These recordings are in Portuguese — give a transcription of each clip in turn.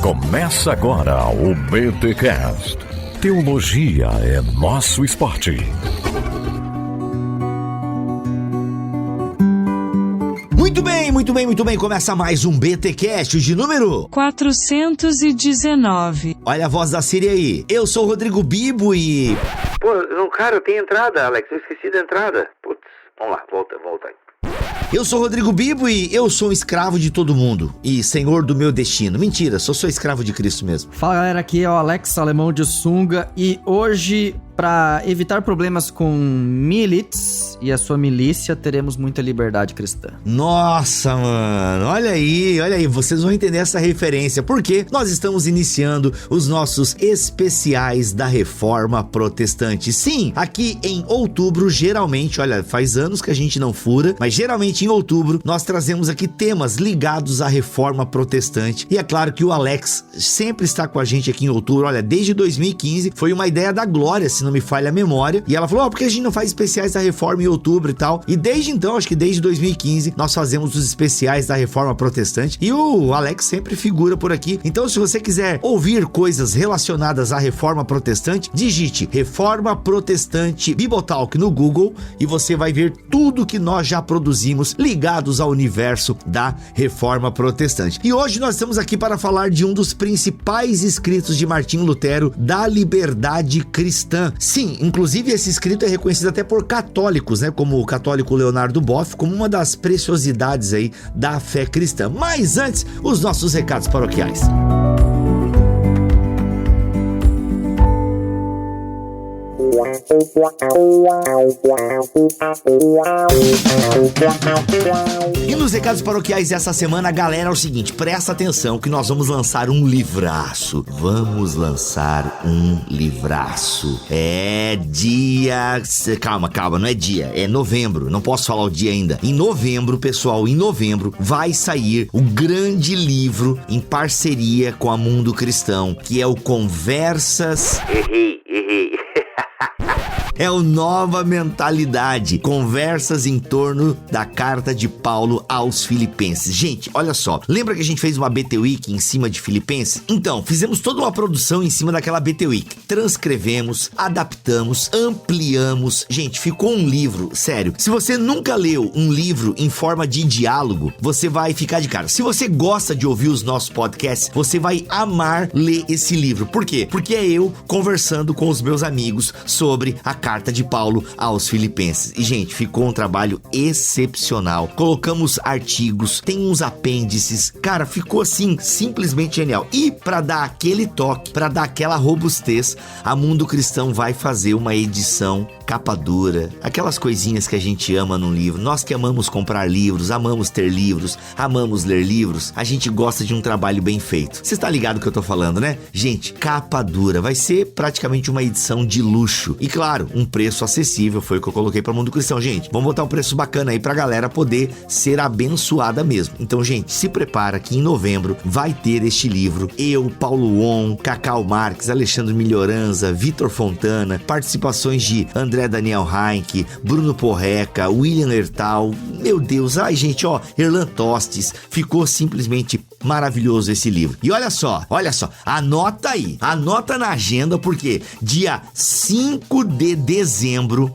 Começa agora o BTCast. Teologia é nosso esporte. Muito bem. Começa mais um BTCast de número 419. Olha a voz da Síria aí. Eu sou o Rodrigo Bibo e... Pô, não, cara, tem entrada, Alex. Eu esqueci da entrada. Putz, vamos lá, volta aí. Eu sou o Rodrigo Bibo e eu sou um escravo de todo mundo e senhor do meu destino. Mentira, sou escravo de Cristo mesmo. Fala galera, aqui é o Alex Alemão de Sunga e hoje, para evitar problemas com Militz e a sua milícia, teremos muita liberdade cristã. Nossa, mano, olha aí, vocês vão entender essa referência, porque nós estamos iniciando os nossos especiais da Reforma Protestante. Sim, aqui em outubro, geralmente, olha, faz anos que a gente não fura, mas geralmente em outubro nós trazemos aqui temas ligados à Reforma Protestante. E é claro que o Alex sempre está com a gente aqui em outubro, olha, desde 2015, foi uma ideia da Glória, se não me falha a memória, e ela falou, por que a gente não faz especiais da Reforma em outubro e tal? E desde então, acho que desde 2015, nós fazemos os especiais da Reforma Protestante, e o Alex sempre figura por aqui. Então, se você quiser ouvir coisas relacionadas à Reforma Protestante, digite Reforma Protestante Bibotalk no Google, e você vai ver tudo que nós já produzimos ligados ao universo da Reforma Protestante. E hoje nós estamos aqui para falar de um dos principais escritos de Martinho Lutero, da liberdade cristã. Sim, inclusive esse escrito é reconhecido até por católicos, né? Como o católico Leonardo Boff, como uma das preciosidades aí da fé cristã. Mas antes, os nossos recados paroquiais. E nos recados paroquiais dessa semana, galera, é o seguinte, presta atenção que nós vamos lançar um livraço. É dia... Calma, não é dia, é novembro, não posso falar o dia ainda. Em novembro, pessoal, vai sair o grande livro em parceria com a Mundo Cristão, que é o Conversas... Errei. É o Nova Mentalidade, conversas em torno da carta de Paulo aos Filipenses. Gente, olha só, lembra que a gente fez uma BT Week em cima de Filipenses? Então, fizemos toda uma produção em cima daquela BT Week. Transcrevemos, adaptamos, ampliamos. Gente, ficou um livro, sério. Se você nunca leu um livro em forma de diálogo, você vai ficar de cara. Se você gosta de ouvir os nossos podcasts, você vai amar ler esse livro. Por quê? Porque é eu conversando com os meus amigos sobre a carta de Paulo aos Filipenses. E, gente, ficou um trabalho excepcional. Colocamos artigos, tem uns apêndices. Cara, ficou assim, simplesmente genial. E para dar aquele toque, para dar aquela robustez, a Mundo Cristão vai fazer uma edição capa dura, aquelas coisinhas que a gente ama num livro. Nós que amamos comprar livros, amamos ter livros, amamos ler livros, a gente gosta de um trabalho bem feito. Você está ligado do que eu tô falando, né? Gente, capa dura, vai ser praticamente uma edição de luxo. E claro, um preço acessível, foi o que eu coloquei para o Mundo Cristão. Gente, vamos botar um preço bacana aí pra galera poder ser abençoada mesmo. Então, gente, se prepara que em novembro vai ter este livro. Eu, Paulo On, Cacau Marques, Alexandre Melhoranza, Vitor Fontana, participações de André Daniel Heinck, Bruno Porreca, William Ertal, meu Deus, ai gente, ó, Erlan Tostes, ficou simplesmente maravilhoso esse livro. E olha só, anota aí, anota na agenda, porque dia 5 de dezembro,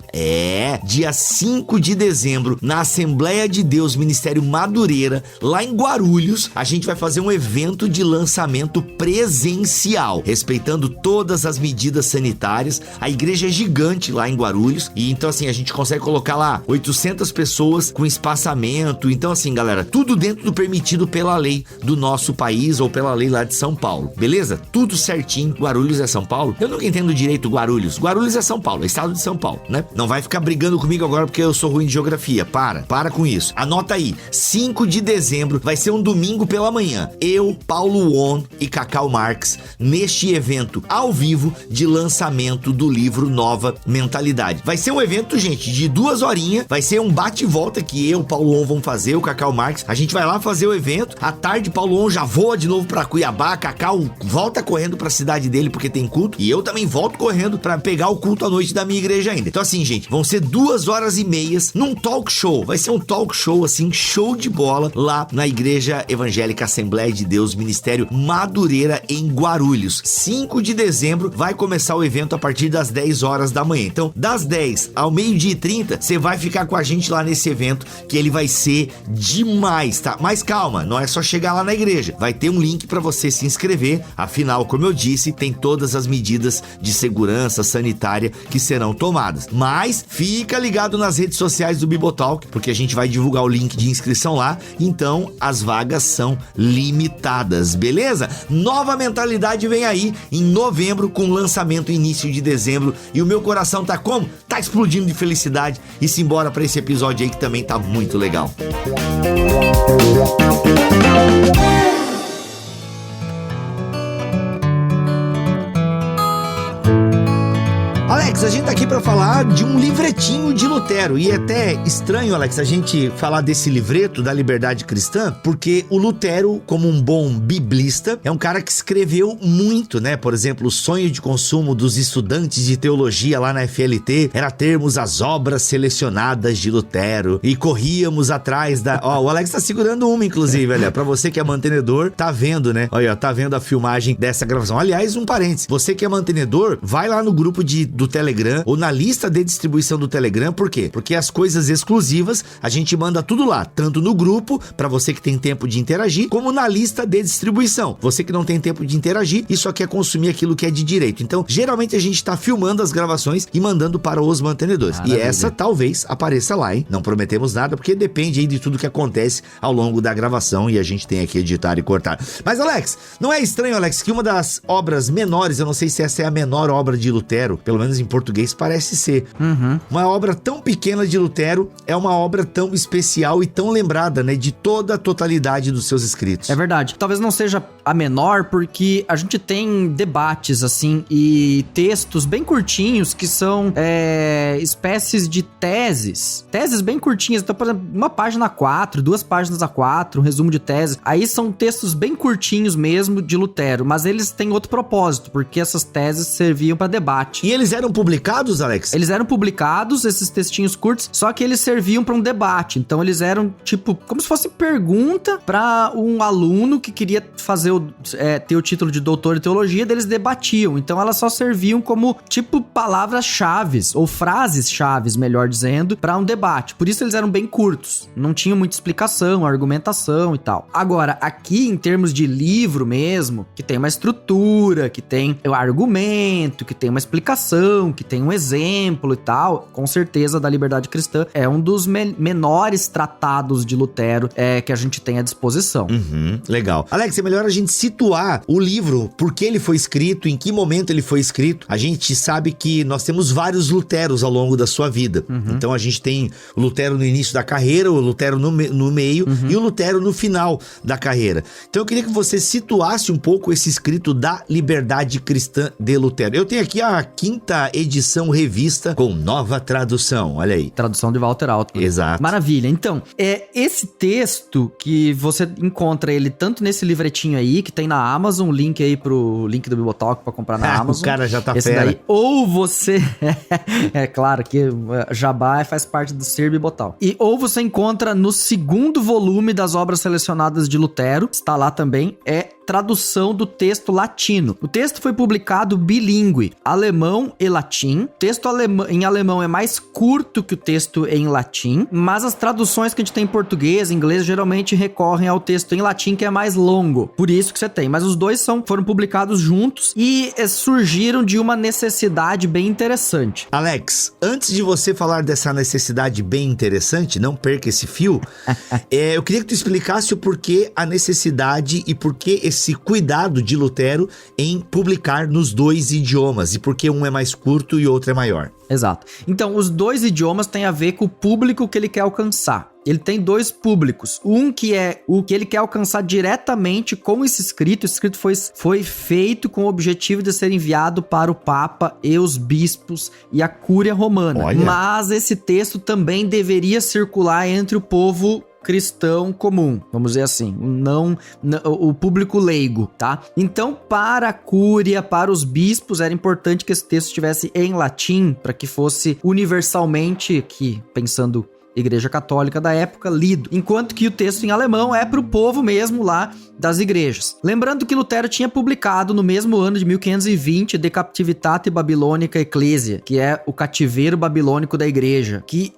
dia 5 de dezembro, na Assembleia de Deus Ministério Madureira, lá em Guarulhos, a gente vai fazer um evento de lançamento presencial, respeitando todas as medidas sanitárias. A igreja é gigante lá em Guarulhos, e então assim, a gente consegue colocar lá 800 pessoas com espaçamento. Então assim, galera, tudo dentro do permitido pela lei do nosso país ou pela lei lá de São Paulo, beleza? Tudo certinho. Guarulhos é São Paulo? Eu nunca entendo direito Guarulhos. Guarulhos é São Paulo, é estado de São Paulo, né? Não vai ficar brigando comigo agora porque eu sou ruim de geografia. Para com isso. Anota aí, 5 de dezembro, vai ser um domingo pela manhã. Eu, Paulo On e Cacau Marques, neste evento ao vivo de lançamento do livro Nova Mentalidade. Vai ser um evento, gente, de 2 horinhas, vai ser um bate e volta que eu, Paulo On, vamos fazer, o Cacau Marques. A gente vai lá fazer o evento, à tarde, Paulo Paulo On já voa de novo pra Cuiabá, Cacau volta correndo pra cidade dele porque tem culto, e eu também volto correndo pra pegar o culto à noite da minha igreja ainda. Então assim, gente, vão ser 2h30 num talk show. Vai ser um talk show, assim, show de bola lá na Igreja Evangélica Assembleia de Deus, Ministério Madureira, em Guarulhos. 5 de dezembro vai começar o evento a partir das 10 horas da manhã. Então, das 10 ao 12h30, você vai ficar com a gente lá nesse evento, que ele vai ser demais, tá? Mas calma, não é só chegar lá na igreja. Vai ter um link pra você se inscrever. Afinal, como eu disse, tem todas as medidas de segurança sanitária que serão tomadas. Mas fica ligado nas redes sociais do Bibotalk, porque a gente vai divulgar o link de inscrição lá. Então, as vagas são limitadas, beleza? Nova mentalidade vem aí em novembro, com lançamento início de dezembro. E o meu coração tá como? Tá explodindo de felicidade. E simbora pra esse episódio aí que também tá muito legal. Alex, a gente tá aqui pra falar de um livretinho de Lutero, e é até estranho, Alex, a gente falar desse livreto da liberdade cristã, porque o Lutero, como um bom biblista, é um cara que escreveu muito, né? Por exemplo, o sonho de consumo dos estudantes de teologia lá na FLT era termos as obras selecionadas de Lutero, e corríamos atrás da... Ó, o Alex tá segurando uma, inclusive, olha, pra você que é mantenedor, tá vendo, né? Olha, tá vendo a filmagem dessa gravação. Aliás, um parênteses, você que é mantenedor, vai lá no grupo do Telegram ou na lista de distribuição do Telegram. Por quê? Porque as coisas exclusivas a gente manda tudo lá, tanto no grupo, pra você que tem tempo de interagir, como na lista de distribuição. Você que não tem tempo de interagir e só quer consumir aquilo que é de direito. Então, geralmente a gente tá filmando as gravações e mandando para os mantenedores. Maravilha. E essa talvez apareça lá, hein? Não prometemos nada, porque depende aí de tudo que acontece ao longo da gravação e a gente tem aqui editar e cortar. Mas, Alex, não é estranho, Alex, que uma das obras menores, eu não sei se essa é a menor obra de Lutero, pelo menos em português parece ser. Uma obra tão pequena de Lutero é uma obra tão especial e tão lembrada, né, de toda a totalidade dos seus escritos. É verdade. Talvez não seja a menor, porque a gente tem debates, assim, e textos bem curtinhos que são espécies de teses. Teses bem curtinhas. Então, por exemplo, uma página A4, 2 páginas A4, um resumo de tese. Aí são textos bem curtinhos mesmo de Lutero, mas eles têm outro propósito, porque essas teses serviam para debate. E eles eram publicados, Alex? Eles eram publicados, esses textinhos curtos, só que eles serviam para um debate. Então eles eram, tipo, como se fosse pergunta para um aluno que queria fazer ter o título de doutor em teologia, eles debatiam. Então elas só serviam como, tipo, palavras-chaves, ou frases-chaves, melhor dizendo, para um debate. Por isso eles eram bem curtos. Não tinham muita explicação, argumentação e tal. Agora, aqui, em termos de livro mesmo, que tem uma estrutura, que tem o argumento, que tem uma explicação, que tem um exemplo e tal, com certeza da liberdade cristã é um dos menores tratados de Lutero que a gente tem à disposição. Legal. Alex, é melhor a gente situar o livro, por que ele foi escrito, em que momento ele foi escrito. A gente sabe que nós temos vários Luteros ao longo da sua vida. Então a gente tem o Lutero no início da carreira, o Lutero no meio e o Lutero no final da carreira. Então eu queria que você situasse um pouco esse escrito da liberdade cristã de Lutero. Eu tenho aqui a 5ª edição revista com nova tradução, olha aí. Tradução de Walter Altman. Exato. Maravilha. Então, esse texto que você encontra ele tanto nesse livretinho aí, que tem na Amazon, link aí pro link do Bibotalk pra comprar na Amazon. O cara já tá esse fera. Daí, ou você... é claro que Jabá faz parte do Ser Bibotalk. Ou você encontra no 2º volume das obras selecionadas de Lutero, está lá também, tradução do texto latino. O texto foi publicado bilíngue, alemão e latim. O texto em alemão é mais curto que o texto em latim, mas as traduções que a gente tem em português e inglês geralmente recorrem ao texto em latim, que é mais longo. Por isso que você tem. Mas os dois foram publicados juntos e surgiram de uma necessidade bem interessante. Alex, antes de você falar dessa necessidade bem interessante, não perca esse fio, eu queria que tu explicasse o porquê a necessidade e porquê esse cuidado de Lutero em publicar nos 2 idiomas e porque um é mais curto e o outro é maior. Exato. Então, os 2 idiomas têm a ver com o público que ele quer alcançar. Ele tem 2 públicos. Um que é o que ele quer alcançar diretamente com esse escrito. Esse escrito foi feito com o objetivo de ser enviado para o Papa e os bispos e a Cúria Romana. Olha. Mas esse texto também deveria circular entre o povo cristão comum, vamos dizer assim, o público leigo, tá? Então, para a cúria, para os bispos, era importante que esse texto estivesse em latim, para que fosse universalmente, aqui, pensando Igreja Católica da época, lido, enquanto que o texto em alemão é para o povo mesmo lá das igrejas. Lembrando que Lutero tinha publicado no mesmo ano de 1520 De Captivitate Babylonica Ecclesia, que é o cativeiro babilônico da igreja, que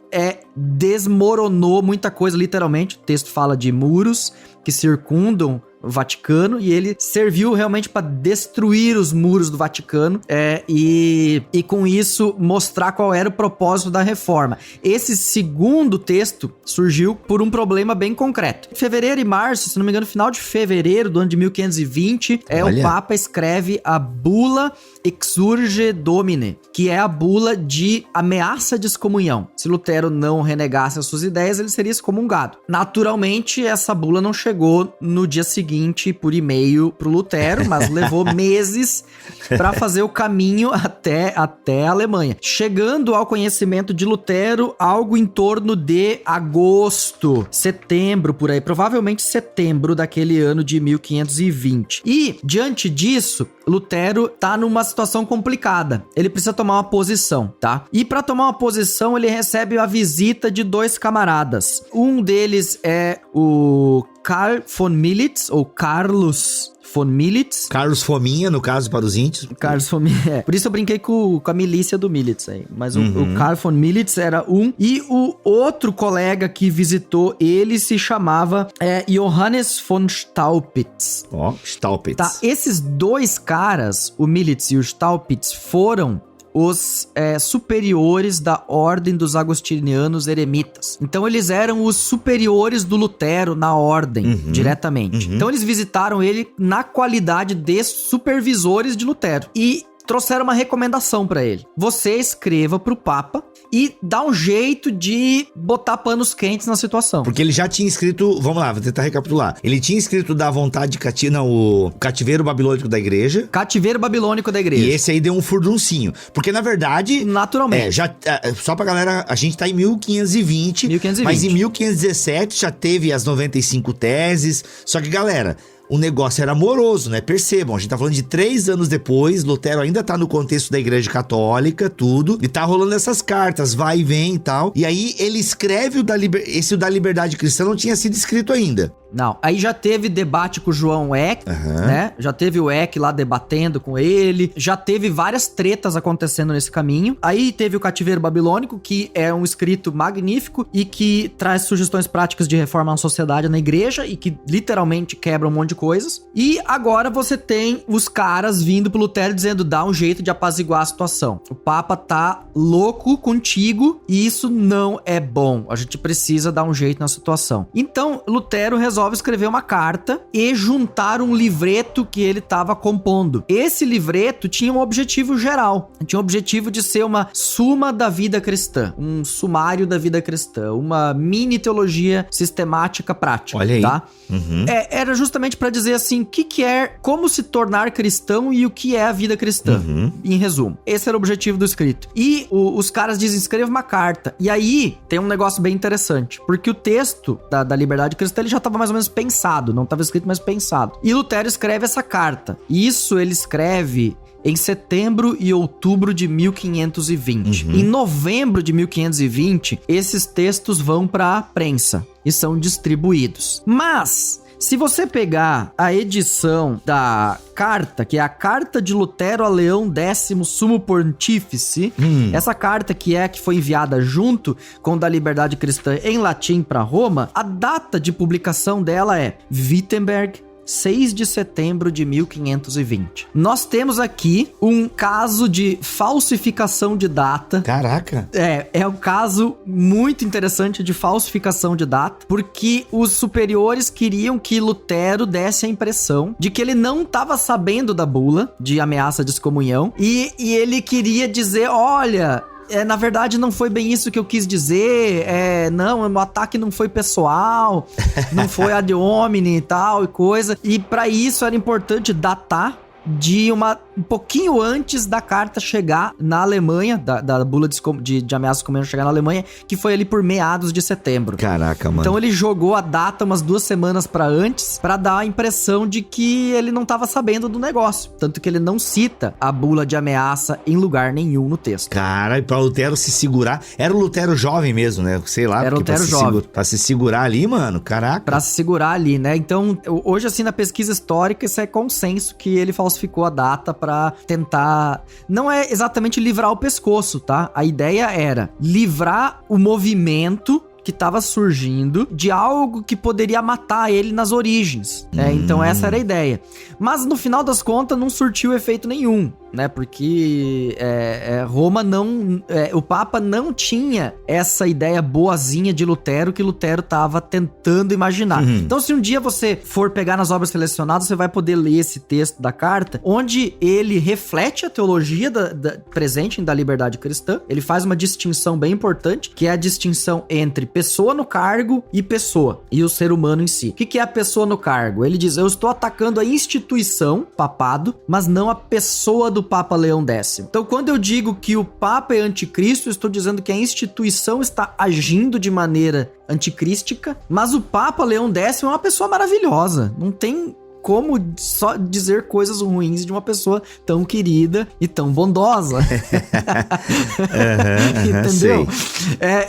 desmoronou muita coisa, literalmente. O texto fala de muros que circundam o Vaticano, e ele serviu realmente para destruir os muros do Vaticano e com isso mostrar qual era o propósito da reforma. Esse segundo texto surgiu por um problema bem concreto. Em fevereiro e março, se não me engano, final de fevereiro do ano de 1520, o Papa escreve a Bula Exsurge Domine, que é a bula de ameaça de excomunhão. Se Lutero não renegasse as suas ideias, ele seria excomungado. Naturalmente, essa bula não chegou no dia seguinte por e-mail pro Lutero, mas levou meses para fazer o caminho até a Alemanha. Chegando ao conhecimento de Lutero, algo em torno de agosto, setembro, por aí, provavelmente setembro daquele ano de 1520. E, diante disso, Lutero tá numa situação complicada. Ele precisa tomar uma posição, tá? E para tomar uma posição, ele recebe a visita de dois camaradas. Um deles é o Karl von Militz, ou Carlos von Militz. Carlos Fominha, no caso, para os índios. Carlos von Militz, Por isso eu brinquei com a milícia do Militz aí. Mas o Karl von Militz era um. E o outro colega que visitou ele se chamava Johannes von Staupitz. Staupitz. Tá, esses dois caras, o Militz e o Staupitz, foram os superiores da ordem dos agostinianos eremitas. Então eles eram os superiores do Lutero na ordem, diretamente. Então eles visitaram ele na qualidade de supervisores de Lutero e trouxeram uma recomendação pra ele. Você escreva pro Papa e dá um jeito de botar panos quentes na situação. Porque ele já tinha escrito, vamos lá, vou tentar recapitular. Ele tinha escrito da vontade o cativeiro babilônico da igreja. Cativeiro babilônico da igreja. E esse aí deu um furduncinho. Porque, na verdade... Naturalmente. Só pra galera, a gente tá em 1520. Mas em 1517 já teve as 95 teses. Só que, galera... O negócio era amoroso, né? Percebam, a gente tá falando de 3 anos depois, Lutero ainda tá no contexto da Igreja Católica, tudo, e tá rolando essas cartas, vai e vem e tal. E aí ele escreve esse da liberdade cristã não tinha sido escrito ainda. Não, aí já teve debate com o João Eck, né? Já teve o Eck lá debatendo com ele, já teve várias tretas acontecendo nesse caminho. Aí teve o Cativeiro Babilônico, que é um escrito magnífico e que traz sugestões práticas de reforma na sociedade, na igreja, e que literalmente quebra um monte de coisas. E agora você tem os caras vindo pro Lutero dizendo, dá um jeito de apaziguar a situação. O Papa tá louco contigo e isso não é bom. A gente precisa dar um jeito na situação. Então, Lutero resolve escrever uma carta e juntar um livreto que ele estava compondo. Esse livreto tinha um objetivo geral. Tinha o objetivo de ser uma suma da vida cristã, um sumário da vida cristã, uma mini teologia sistemática prática. Olha aí. Tá? Era justamente para dizer assim, como se tornar cristão e o que é a vida cristã, em resumo. Esse era o objetivo do escrito. E os caras dizem, escreva uma carta. E aí, tem um negócio bem interessante, porque o texto da liberdade cristã, ele já estava mais ou menos pensado, não estava escrito, mas pensado. E Lutero escreve essa carta. Isso ele escreve em setembro e outubro de 1520. Em novembro de 1520, esses textos vão para a prensa e são distribuídos. Mas... se você pegar a edição da carta, que é a Carta de Lutero a Leão X, Sumo Pontífice, essa carta que foi enviada junto com a da Liberdade Cristã em latim para Roma, a data de publicação dela é Wittenberg, 6 de setembro de 1520. Nós temos aqui um caso de falsificação de data. Caraca! É um caso muito interessante de falsificação de data, porque os superiores queriam que Lutero desse a impressão de que ele não estava sabendo da bula de ameaça de excomunhão e ele queria dizer, olha... na verdade, não foi bem isso que eu quis dizer. Não, o ataque não foi pessoal, não foi ad hominem e tal e coisa. E pra isso era importante datar de um pouquinho antes da carta chegar na Alemanha, da bula de ameaça comum chegar na Alemanha, que foi ali por meados de setembro. Caraca, mano. Então ele jogou a data umas 2 semanas pra antes, pra dar a impressão de que ele não tava sabendo do negócio. Tanto que ele não cita a bula de ameaça em lugar nenhum no texto. Cara, e pra Lutero se segurar... Era o Lutero jovem mesmo, né? Sei lá. Era o Lutero jovem. Pra se segurar ali, mano, caraca. Pra se segurar ali, né? Então, hoje, assim, na pesquisa histórica, isso é consenso que ele falsificou a data pra tentar... Não é exatamente livrar o pescoço, tá? A ideia era livrar o movimento que estava surgindo de algo que poderia matar ele nas origens, né? Então essa era a ideia. Mas no final das contas não surtiu efeito nenhum, né? Porque Roma não... o Papa não tinha essa ideia boazinha de Lutero que Lutero estava tentando imaginar. Então se um dia você for pegar nas obras selecionadas, você vai poder ler esse texto da carta, onde ele reflete a teologia presente da liberdade cristã. Ele faz uma distinção bem importante, que é a distinção entre pessoa no cargo e pessoa, e o ser humano em si. O que é a pessoa no cargo? Ele diz, eu estou atacando a instituição, papado, mas não a pessoa do Papa Leão X. Então, quando eu digo que o Papa é anticristo, eu estou dizendo que a instituição está agindo de maneira anticrística, mas o Papa Leão X é uma pessoa maravilhosa. Não tem como só dizer coisas ruins de uma pessoa tão querida e tão bondosa. Entendeu?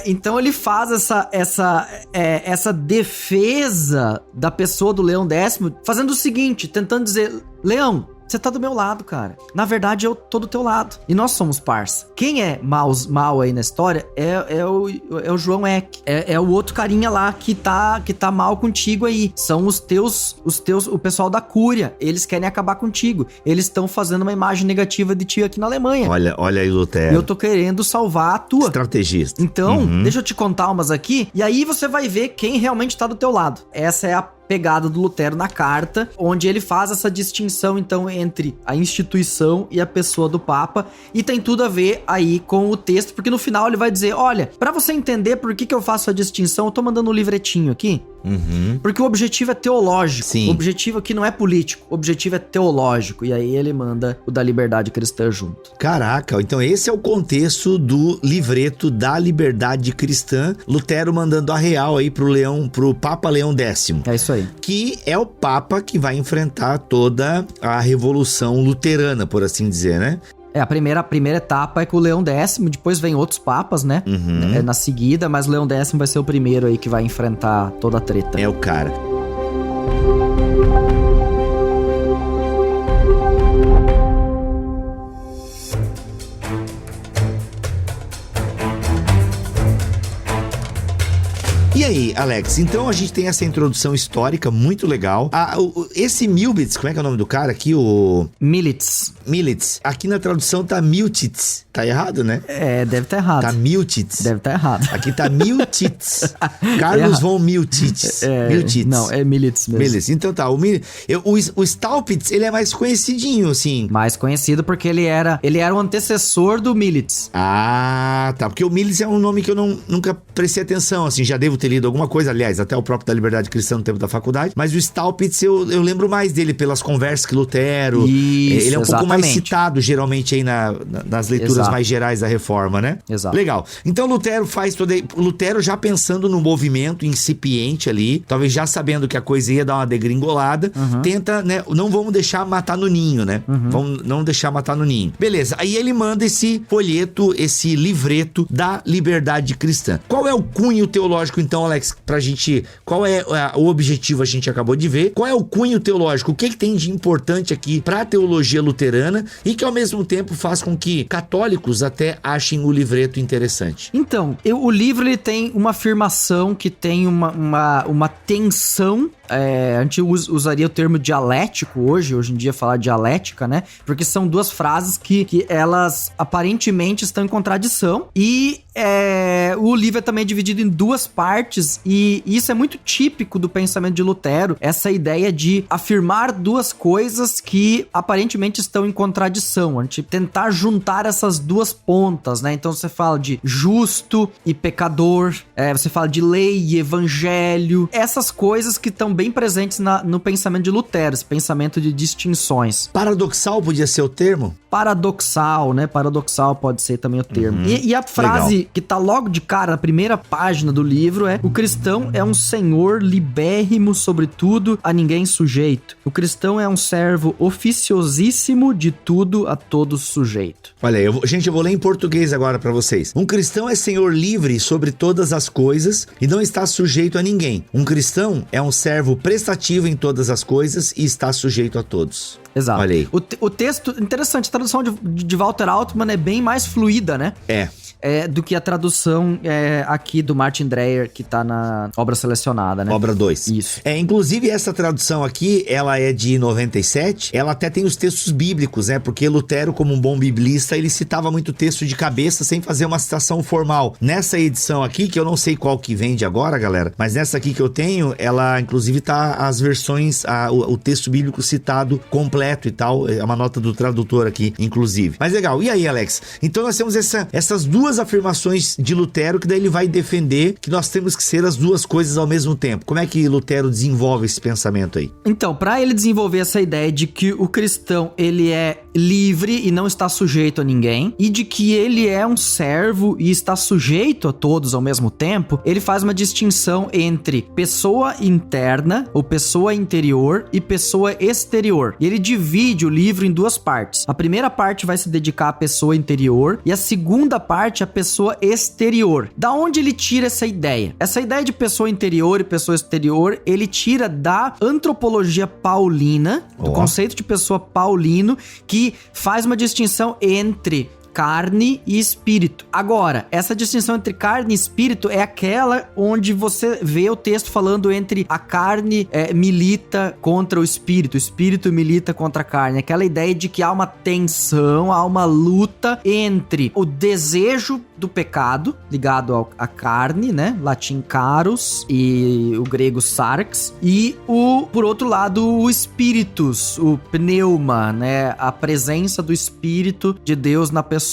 Então ele faz essa defesa da pessoa do Leão X, fazendo o seguinte, tentando dizer, Leão, você tá do meu lado, cara. Na verdade, eu tô do teu lado. E nós somos parça. Quem é mal aí na história é o João Eck. É o outro carinha lá que tá mal contigo aí. São o pessoal da Cúria. Eles querem acabar contigo. Eles estão fazendo uma imagem negativa de ti aqui na Alemanha. Olha aí, Lutero. Eu tô querendo salvar a tua. Estrategista. Então, deixa eu te contar umas aqui. E aí você vai ver quem realmente tá do teu lado. Essa é a pegada do Lutero na carta, onde ele faz essa distinção, então, entre a instituição e a pessoa do Papa, e tem tudo a ver aí com o texto, porque no final ele vai dizer, olha, pra você entender por que eu faço a distinção, eu tô mandando um livretinho aqui, porque o objetivo é teológico. Sim. O objetivo aqui não é político, o objetivo é teológico, e aí ele manda o da liberdade cristã junto. Caraca, então esse é o contexto do livreto da liberdade cristã, Lutero mandando a real aí pro Papa Leão X. É isso aí. Que é o Papa que vai enfrentar toda a revolução luterana, por assim dizer, né? A primeira etapa é com o Leão X, depois vem outros papas, né? Na seguida, mas o Leão X vai ser o primeiro aí que vai enfrentar toda a treta. É o cara. E aí, Alex, então a gente tem essa introdução histórica muito legal. Esse Milbitz, como é que é o nome do cara aqui? Militz. Aqui na tradução tá Miltitz. Tá errado, né? Deve estar errado. Tá Miltitz. Deve estar errado. Aqui tá Miltitz. Carlos von Miltitz. Miltitz. Não, é Militz mesmo. Beleza, então tá. O Staupitz, ele é mais conhecidinho, assim. Mais conhecido porque ele era o antecessor do Militz. Ah, tá. Porque o Militz é um nome que eu nunca prestei atenção, assim. Já devo ter lido alguma coisa, aliás, até o próprio da Liberdade Cristã no tempo da faculdade. Mas o Staupitz, eu lembro mais dele pelas conversas que Lutero. Isso, ele é um exatamente. pouco mais citado, geralmente, aí nas leituras mais gerais da Reforma, né? Exato. Legal. Então Lutero Lutero já pensando no movimento incipiente ali, talvez já sabendo que a coisa ia dar uma degringolada, tenta, né? Não vamos deixar matar no ninho, né? Vamos não deixar matar no ninho. Beleza. Aí ele manda esse folheto, esse livreto da liberdade cristã. Qual é o cunho teológico, então, Alex, pra gente... Qual é o objetivo, a gente acabou de ver. Qual é o cunho teológico? O que tem de importante aqui pra teologia luterana e que, ao mesmo tempo, faz com que católicos até achem o livreto interessante? Então, o livro ele tem uma afirmação que tem uma tensão. A gente usaria o termo dialético hoje em dia falar dialética, né? Porque são duas frases que elas aparentemente estão em contradição e o livro é também dividido em duas partes e isso é muito típico do pensamento de Lutero, essa ideia de afirmar duas coisas que aparentemente estão em contradição, a gente tentar juntar essas duas pontas, né? Então você fala de justo e pecador, você fala de lei e evangelho, essas coisas que estão bem presentes no pensamento de Lutero, esse pensamento de distinções. Paradoxal podia ser o termo? Paradoxal, né? Paradoxal pode ser também o termo. E a frase que tá logo de cara na primeira página do livro é: o cristão é um senhor libérrimo sobre tudo, a ninguém sujeito. O cristão é um servo oficiosíssimo de tudo, a todos sujeito. Olha, eu vou ler em português agora pra vocês. Um cristão é senhor livre sobre todas as coisas e não está sujeito a ninguém. Um cristão é um servo prestativo em todas as coisas e está sujeito a todos. Exato. Olha aí. O texto, interessante, a tradução de Walter Altman é bem mais fluida, né? Do que a tradução aqui do Martin Dreyer, que tá na obra selecionada, né? Obra 2. Isso. Inclusive, essa tradução aqui, ela é de 97, ela até tem os textos bíblicos, né? Porque Lutero, como um bom biblista, ele citava muito texto de cabeça sem fazer uma citação formal. Nessa edição aqui, que eu não sei qual que vende agora, galera, mas nessa aqui que eu tenho, ela, inclusive, tá as versões, o texto bíblico citado completo e tal, é uma nota do tradutor aqui, inclusive. Mas legal, e aí, Alex? Então nós temos essas duas afirmações de Lutero, que daí ele vai defender que nós temos que ser as duas coisas ao mesmo tempo. Como é que Lutero desenvolve esse pensamento aí? Então, para ele desenvolver essa ideia de que o cristão, ele é livre e não está sujeito a ninguém, e de que ele é um servo e está sujeito a todos ao mesmo tempo, ele faz uma distinção entre pessoa interna, ou pessoa interior, e pessoa exterior. E ele divide o livro em duas partes. A primeira parte vai se dedicar à pessoa interior e a segunda parte à pessoa exterior. Da onde ele tira essa ideia? Essa ideia de pessoa interior e pessoa exterior, ele tira da antropologia paulina, do conceito de pessoa paulino, que faz uma distinção entre carne e espírito. Agora, essa distinção entre carne e espírito é aquela onde você vê o texto falando entre a carne milita contra o espírito milita contra a carne. Aquela ideia de que há uma tensão, há uma luta entre o desejo do pecado, ligado à carne, né? Latim carus e o grego sarx, e por outro lado, o spiritus, o pneuma, né? A presença do Espírito de Deus na pessoa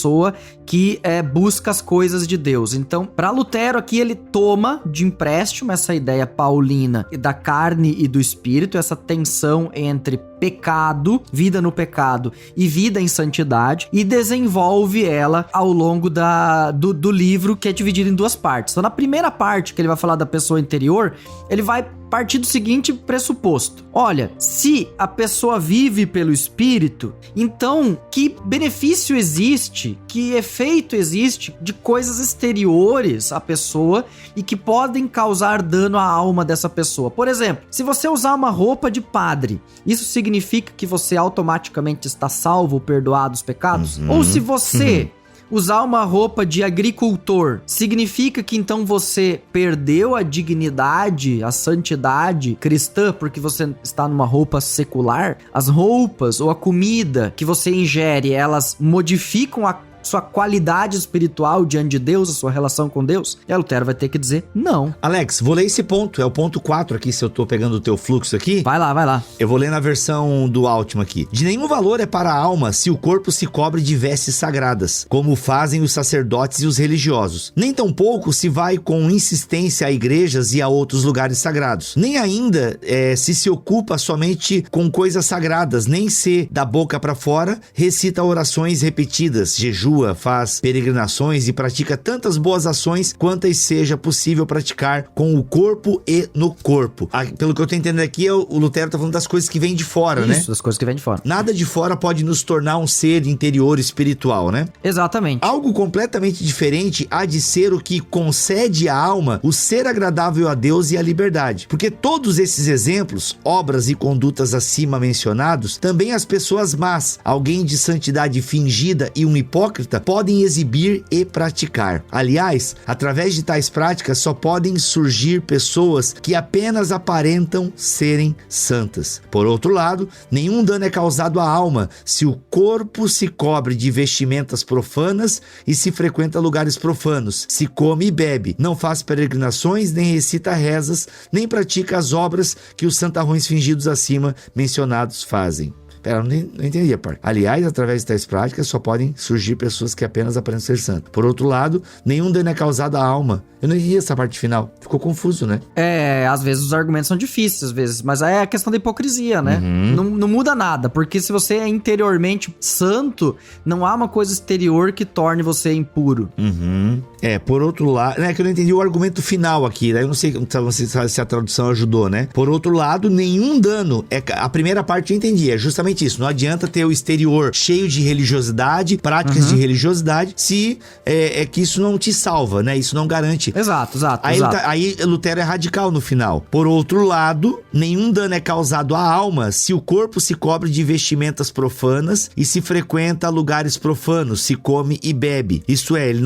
que busca as coisas de Deus. Então, para Lutero aqui, ele toma de empréstimo essa ideia paulina da carne e do espírito, essa tensão entre pecado, vida no pecado e vida em santidade, e desenvolve ela ao longo do livro, que é dividido em duas partes. Então, na primeira parte, que ele vai falar da pessoa interior, ele vai partir do seguinte pressuposto: olha, se a pessoa vive pelo Espírito, então que benefício existe, que efeito existe de coisas exteriores à pessoa e que podem causar dano à alma dessa pessoa. Por exemplo, se você usar uma roupa de padre, isso significa que você automaticamente está salvo ou perdoado os pecados? Ou se você usar uma roupa de agricultor, significa que então você perdeu a dignidade, a santidade cristã porque você está numa roupa secular? As roupas ou a comida que você ingere, elas modificam a sua qualidade espiritual diante de Deus, a sua relação com Deus? E a Lutero vai ter que dizer não. Alex, vou ler esse ponto, é o ponto 4 aqui, se eu tô pegando o teu fluxo aqui. Vai lá. Eu vou ler na versão do Altman aqui. De nenhum valor é para a alma se o corpo se cobre de vestes sagradas, como fazem os sacerdotes e os religiosos. Nem tampouco se vai com insistência a igrejas e a outros lugares sagrados. Nem ainda se ocupa somente com coisas sagradas, nem se, da boca para fora, recita orações repetidas, jejua, faz peregrinações e pratica tantas boas ações quantas seja possível praticar com o corpo e no corpo. Pelo que eu tô entendendo aqui, o Lutero tá falando das coisas que vêm de fora, né? Isso, das coisas que vêm de fora. Nada de fora pode nos tornar um ser interior espiritual, né? Exatamente. Algo completamente diferente há de ser o que concede à alma o ser agradável a Deus e a liberdade. Porque todos esses exemplos, obras e condutas acima mencionados, também as pessoas más, alguém de santidade fingida e um hipócrita, podem exibir e praticar. Aliás, através de tais práticas só podem surgir pessoas que apenas aparentam serem santas. Por outro lado, nenhum dano é causado à alma se o corpo se cobre de vestimentas profanas e se frequenta lugares profanos, se come e bebe, não faz peregrinações, nem recita rezas, nem pratica as obras que os santarrões fingidos acima mencionados fazem. Pera, não entendi a parte. Aliás, através de tais práticas, só podem surgir pessoas que apenas aparentam ser santas. Por outro lado, nenhum dano é causado à alma. Eu não entendi essa parte final. Ficou confuso, né? Às vezes os argumentos são difíceis, às vezes. Mas aí é a questão da hipocrisia, né? Não muda nada, porque se você é interiormente santo, não há uma coisa exterior que torne você impuro. Por outro lado... É que eu não entendi o argumento final aqui, né? Eu não sei se a tradução ajudou, né? Por outro lado, nenhum dano... A primeira parte eu entendi, é justamente isso. Não adianta ter o exterior cheio de religiosidade, práticas de religiosidade, se é que isso não te salva, né? Isso não garante. Exato. Aí Lutero é radical no final. Por outro lado, nenhum dano é causado à alma se o corpo se cobre de vestimentas profanas e se frequenta lugares profanos, se come e bebe. Isto é, ele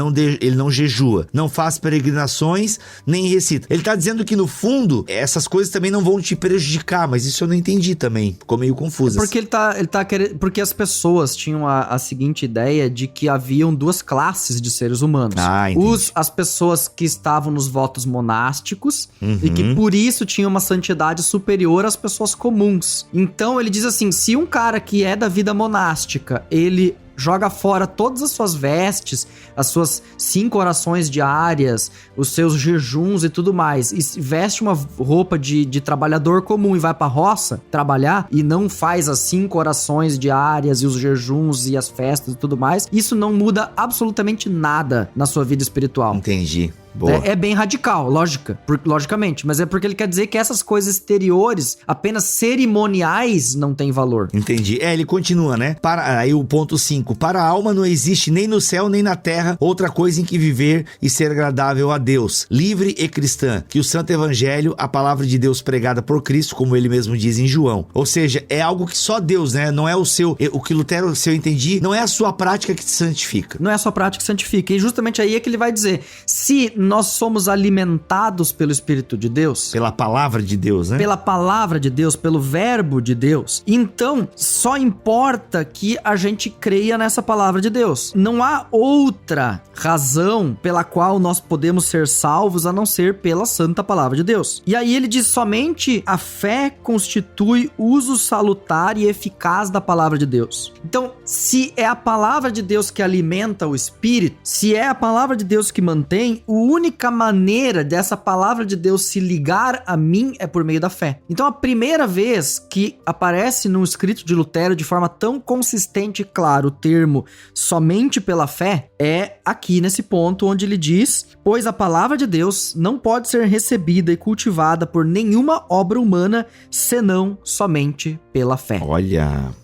não jejua, não faz peregrinações, nem recita. Ele tá dizendo que no fundo, essas coisas também não vão te prejudicar, mas isso eu não entendi também. Ficou meio confuso. Porque ele tá querendo... Porque as pessoas tinham a seguinte ideia de que haviam duas classes de seres humanos. As pessoas que estavam nos votos monásticos e que por isso tinham uma santidade superior às pessoas comuns. Então ele diz assim, se um cara que é da vida monástica, ele joga fora todas as suas vestes, as suas 5 orações diárias, os seus jejuns e tudo mais, e veste uma roupa de trabalhador comum e vai pra roça trabalhar e não faz as 5 orações diárias e os jejuns e as festas e tudo mais, isso não muda absolutamente nada na sua vida espiritual. Entendi. Boa. É bem radical, logicamente, mas é porque ele quer dizer que essas coisas exteriores, apenas cerimoniais, não têm valor. Entendi. Ele continua, né? Aí o ponto 5. Para a alma não existe nem no céu nem na terra outra coisa em que viver e ser agradável a Deus, livre e cristã, que o Santo Evangelho, a palavra de Deus pregada por Cristo, como ele mesmo diz em João. Ou seja, é algo que só Deus, né? Não é o que Lutero, se eu entendi, não é a sua prática que te santifica. Não é a sua prática que santifica. E justamente aí é que ele vai dizer, se nós somos alimentados pelo Espírito de Deus, pela palavra de Deus, né? Pela palavra de Deus, pelo verbo de Deus, então só importa que a gente creia nessa palavra de Deus. Não há outra razão pela qual nós podemos ser salvos a não ser pela santa palavra de Deus. E aí ele diz, somente a fé constitui uso salutar e eficaz da palavra de Deus. Então, se é a palavra de Deus que alimenta o Espírito, se é a palavra de Deus que mantém, a única maneira dessa palavra de Deus se ligar a mim é por meio da fé. Então, a primeira vez que aparece no escrito de Lutero de forma tão consistente e clara o termo somente pela fé é aqui nesse ponto onde ele diz, pois a palavra de Deus não pode ser recebida e cultivada por nenhuma obra humana senão somente pela fé. Olha...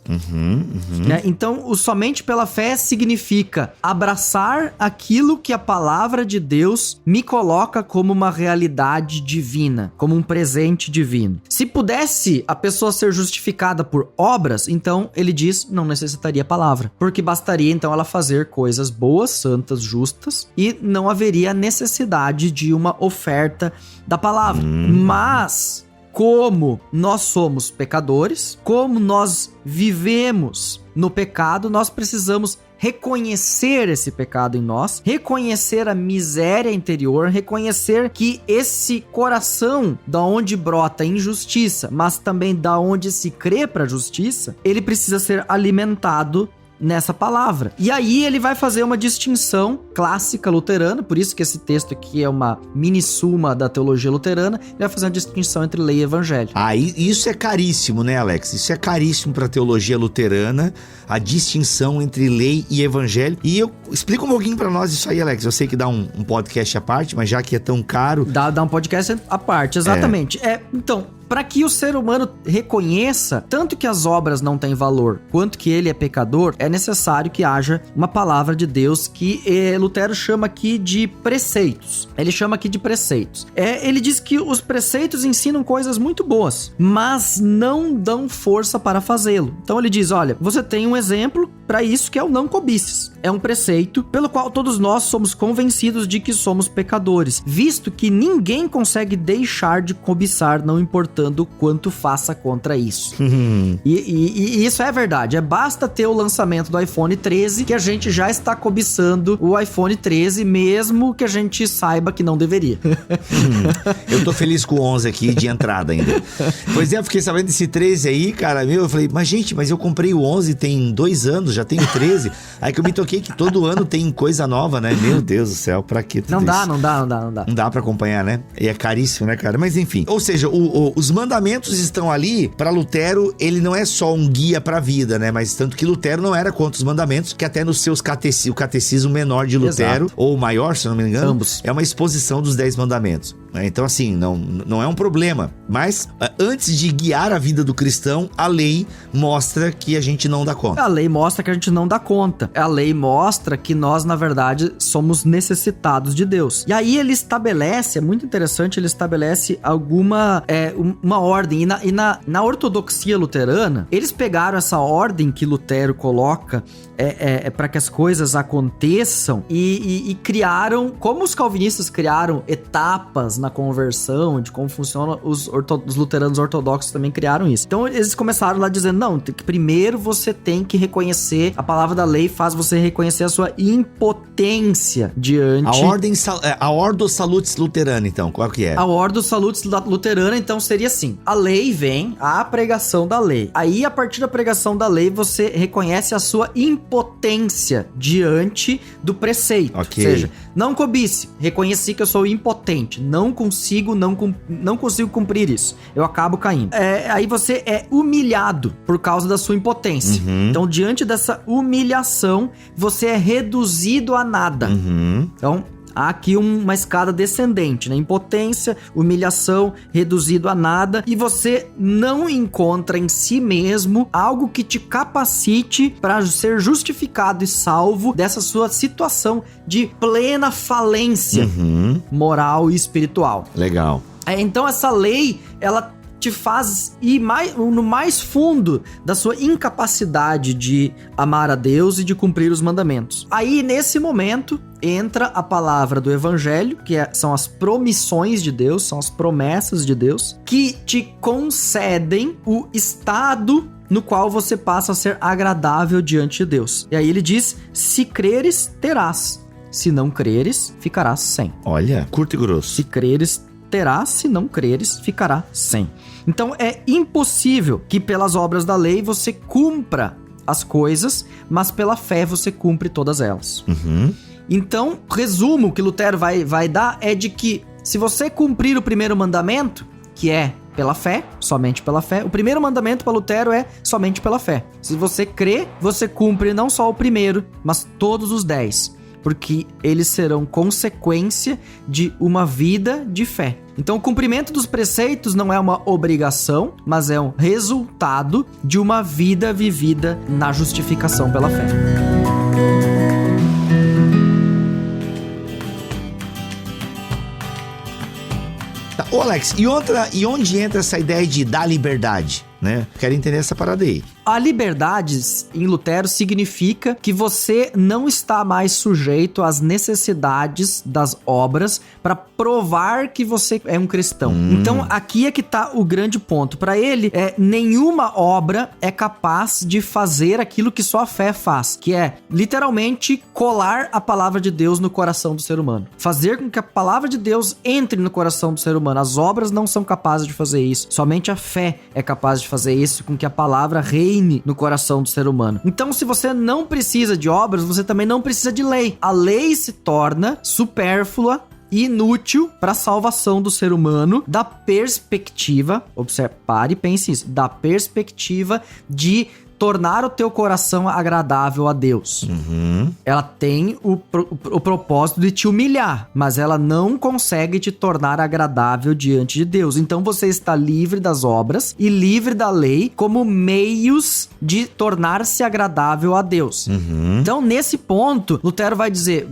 Né? Então, o somente pela fé significa abraçar aquilo que a palavra de Deus me coloca como uma realidade divina, como um presente divino. Se pudesse a pessoa ser justificada por obras, então ele diz, não necessitaria palavra, porque bastaria então ela fazer coisas boas, santas, justas, e não haveria necessidade de uma oferta da palavra. Mas como nós somos pecadores, como nós vivemos no pecado, nós precisamos reconhecer esse pecado em nós, reconhecer a miséria interior, reconhecer que esse coração da onde brota a injustiça, mas também da onde se crê para a justiça, ele precisa ser alimentado nessa palavra. E aí ele vai fazer uma distinção clássica luterana, por isso que esse texto aqui é uma mini suma da teologia luterana, ele vai fazer uma distinção entre lei e evangelho. Isso é caríssimo, né, Alex? Isso é caríssimo para a teologia luterana, a distinção entre lei e evangelho. E eu explico um pouquinho para nós isso aí, Alex. Eu sei que dá um podcast à parte, mas já que é tão caro... Dá um podcast à parte, exatamente. Então, para que o ser humano reconheça tanto que as obras não têm valor, quanto que ele é pecador, é necessário que haja uma palavra de Deus que Lutero chama aqui de preceitos. Ele chama aqui de preceitos. Ele diz que os preceitos ensinam coisas muito boas, mas não dão força para fazê-lo. Então ele diz, olha, você tem um exemplo para isso, que é o não cobices. É um preceito pelo qual todos nós somos convencidos de que somos pecadores, visto que ninguém consegue deixar de cobiçar, não importando o quanto faça contra isso. E isso é verdade. Basta ter o lançamento do iPhone 13 que a gente já está cobiçando o iPhone 13, mesmo que a gente saiba que não deveria. Eu tô feliz com o 11 aqui de entrada ainda. Pois é, eu fiquei sabendo desse 13 aí, cara, eu falei, mas eu comprei o 11 tem 2 anos, já tenho 13. Aí que eu me toquei que todo ano tem coisa nova, né? Meu Deus do céu, pra que tudo isso? Não dá. Não dá pra acompanhar, né? E é caríssimo, né, cara? Mas enfim, ou seja, os mandamentos estão ali, pra Lutero, ele não é só um guia pra vida, né? Mas tanto que Lutero não era contra os mandamentos, que até nos seus o catecismo menor de Lutero, ou o maior, se não me engano, ambos, é uma exposição dos 10 mandamentos. Então, assim, não é um problema. Mas, antes de guiar a vida do cristão, a lei mostra que a gente não dá conta. A lei mostra que a gente não dá conta. A lei mostra que nós, na verdade, somos necessitados de Deus. E aí ele estabelece, é muito interessante, ele estabelece uma ordem. E na ortodoxia luterana, eles pegaram essa ordem que Lutero coloca para que as coisas aconteçam e criaram, como os calvinistas criaram etapas na conversão, de como funciona, os luteranos ortodoxos também criaram isso. Então eles começaram lá dizendo, não, primeiro você tem que reconhecer, a palavra da lei faz você reconhecer a sua impotência diante... A Ordo Salutis Luterana, então, qual que é? A Ordo Salutis Luterana, então, seria assim, a lei vem, a pregação da lei. Aí, a partir da pregação da lei, você reconhece a sua impotência diante do preceito. Okay. Ou seja, não cobice, reconheci que eu sou impotente, não consigo cumprir isso. Eu acabo caindo. Aí você é humilhado por causa da sua impotência. Então, diante dessa humilhação, você é reduzido a nada. Então, há aqui uma escada descendente, né? Impotência, humilhação, reduzido a nada. E você não encontra em si mesmo algo que te capacite para ser justificado e salvo dessa sua situação de plena falência moral e espiritual. Legal. Então essa lei, ela te faz ir no mais fundo da sua incapacidade de amar a Deus e de cumprir os mandamentos. Aí, nesse momento, entra a palavra do evangelho, que são as promissões de Deus, são as promessas de Deus, que te concedem o estado no qual você passa a ser agradável diante de Deus. E aí ele diz, se creres, terás. Se não creres, ficarás sem. Olha, curto e grosso. Se creres, terás, se não creres, ficará sem. Então é impossível que pelas obras da lei você cumpra as coisas, mas pela fé você cumpre todas elas. Então, resumo que Lutero vai dar é de que se você cumprir o primeiro mandamento, que é pela fé, somente pela fé, o primeiro mandamento para Lutero é somente pela fé. Se você crê, você cumpre não só o primeiro, mas todos os 10. Porque eles serão consequência de uma vida de fé. Então, o cumprimento dos preceitos não é uma obrigação, mas é um resultado de uma vida vivida na justificação pela fé. Tá, ô Alex, e onde entra essa ideia de dar liberdade? Né? Quero entender essa parada aí. A liberdade em Lutero significa que você não está mais sujeito às necessidades das obras para provar que você é um cristão. Então aqui é que tá o grande ponto. Para ele, nenhuma obra é capaz de fazer aquilo que só a fé faz, que é literalmente colar a palavra de Deus no coração do ser humano. Fazer com que a palavra de Deus entre no coração do ser humano. As obras não são capazes de fazer isso. Somente a fé é capaz de fazer isso, com que a palavra reine no coração do ser humano. Então, se você não precisa de obras, você também não precisa de lei. A lei se torna supérflua e inútil para a salvação do ser humano da perspectiva, observe, pare e pense isso, da perspectiva de tornar o teu coração agradável a Deus. Ela tem o propósito de te humilhar, mas ela não consegue te tornar agradável diante de Deus. Então você está livre das obras e livre da lei como meios de tornar-se agradável a Deus. Então, nesse ponto, Lutero vai dizer,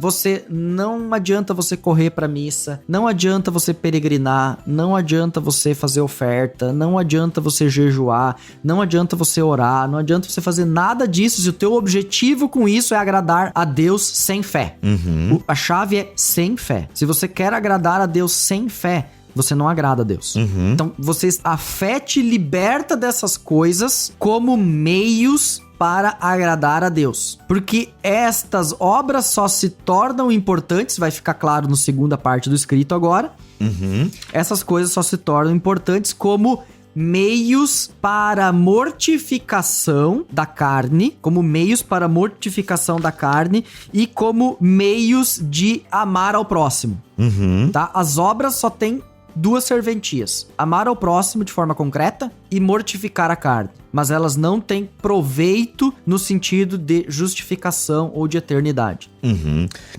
não adianta você correr para missa, não adianta você peregrinar, não adianta você fazer oferta, não adianta você jejuar, não adianta você orar, não adianta adianta você fazer nada disso se o teu objetivo com isso é agradar a Deus sem fé. A chave é sem fé. Se você quer agradar a Deus sem fé, você não agrada a Deus. Então, a fé te liberta dessas coisas como meios para agradar a Deus. Porque estas obras só se tornam importantes, vai ficar claro na segunda parte do escrito agora. Essas coisas só se tornam importantes como meios para mortificação da carne, e como meios de amar ao próximo. Tá? As obras só têm duas serventias: amar ao próximo de forma concreta e mortificar a carne. Mas elas não têm proveito no sentido de justificação ou de eternidade.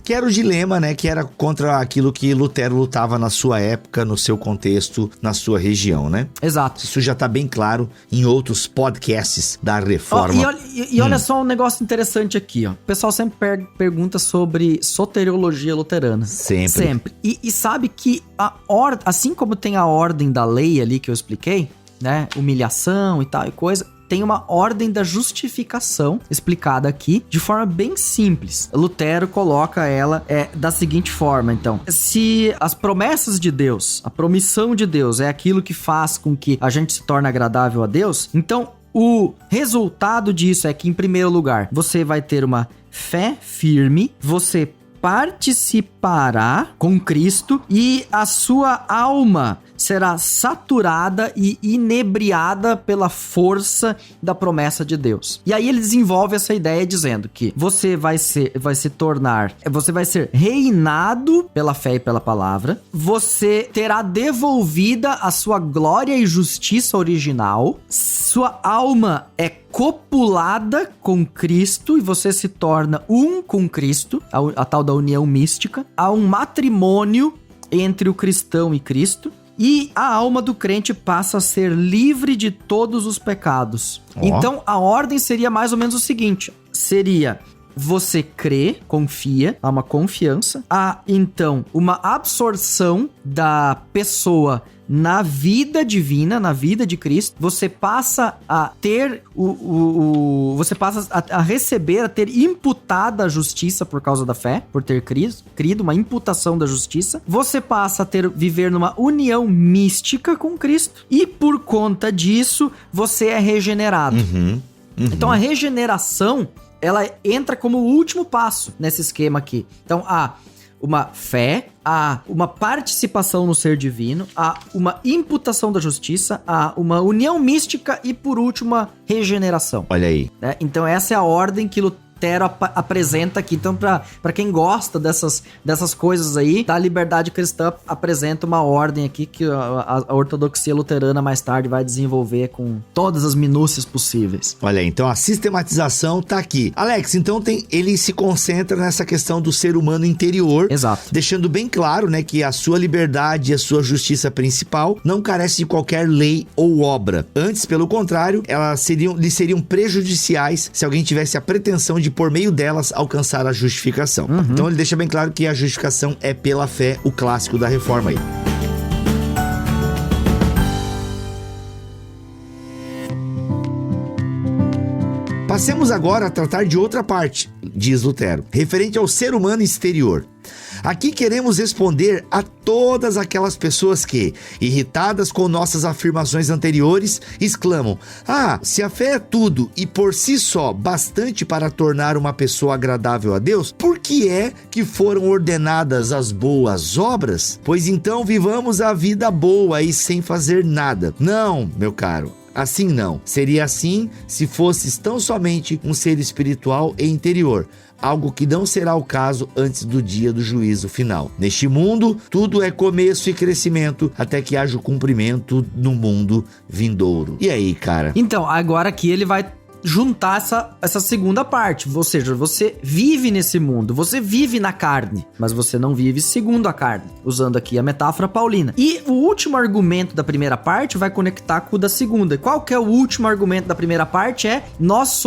Que era o dilema, né? Que era contra aquilo que Lutero lutava na sua época, no seu contexto, na sua região, né? Exato. Isso já tá bem claro em outros podcasts da Reforma. E olha só um negócio interessante aqui, ó. O pessoal sempre pergunta sobre soteriologia luterana. Sempre. E sabe que assim como tem a ordem da lei ali que eu expliquei, né, humilhação e tal e coisa, tem uma ordem da justificação explicada aqui de forma bem simples. Lutero coloca ela da seguinte forma, então: se as promessas de Deus, a promissão de Deus é aquilo que faz com que a gente se torne agradável a Deus, então o resultado disso é que, em primeiro lugar, você vai ter uma fé firme, você participará com Cristo e a sua alma será saturada e inebriada pela força da promessa de Deus. E aí ele desenvolve essa ideia dizendo que você vai ser reinado pela fé e pela palavra, você terá devolvida a sua glória e justiça original, sua alma é copulada com Cristo e você se torna um com Cristo, a tal da união mística. Há um matrimônio entre o cristão e Cristo. E a alma do crente passa a ser livre de todos os pecados. Então, a ordem seria mais ou menos o seguinte: seria você crê, confia, há uma confiança. Há, então, uma absorção da pessoa na vida divina, na vida de Cristo. Você passa a ter você passa a receber, a ter imputada a justiça por causa da fé, por ter crido, uma imputação da justiça. Você passa a viver numa união mística com Cristo e, por conta disso, você é regenerado. Então, a regeneração, ela entra como o último passo nesse esquema aqui. Então, há uma fé, há uma participação no ser divino, há uma imputação da justiça, há uma união mística e, por último, a regeneração. Olha aí. Então, essa é a ordem que Lutero apresenta aqui. Então, pra quem gosta dessas coisas aí, da liberdade cristã apresenta uma ordem aqui que a ortodoxia luterana mais tarde vai desenvolver com todas as minúcias possíveis. Olha aí, então a sistematização tá aqui. Alex, então ele se concentra nessa questão do ser humano interior. Exato. Deixando bem claro, né, que a sua liberdade e a sua justiça principal não carece de qualquer lei ou obra. Antes, pelo contrário, lhe seriam prejudiciais se alguém tivesse a pretensão de, por meio delas, alcançar a justificação. Então ele deixa bem claro que a justificação é pela fé, o clássico da Reforma aí. Passemos agora a tratar de outra parte, diz Lutero, referente ao ser humano exterior. Aqui queremos responder a todas aquelas pessoas que, irritadas com nossas afirmações anteriores, exclamam: se a fé é tudo e por si só bastante para tornar uma pessoa agradável a Deus, por que é que foram ordenadas as boas obras? Pois então vivamos a vida boa e sem fazer nada. Não, meu caro. Assim não. Seria assim se fosses tão somente um ser espiritual e interior, algo que não será o caso antes do dia do juízo final. Neste mundo, tudo é começo e crescimento, até que haja o cumprimento no mundo vindouro. E aí, cara? Então, agora aqui ele vai juntar essa segunda parte, ou seja, você vive nesse mundo, você vive na carne, mas você não vive segundo a carne, usando aqui a metáfora paulina. E o último argumento da primeira parte vai conectar com o da segunda. Qual que é o último argumento da primeira parte? Nós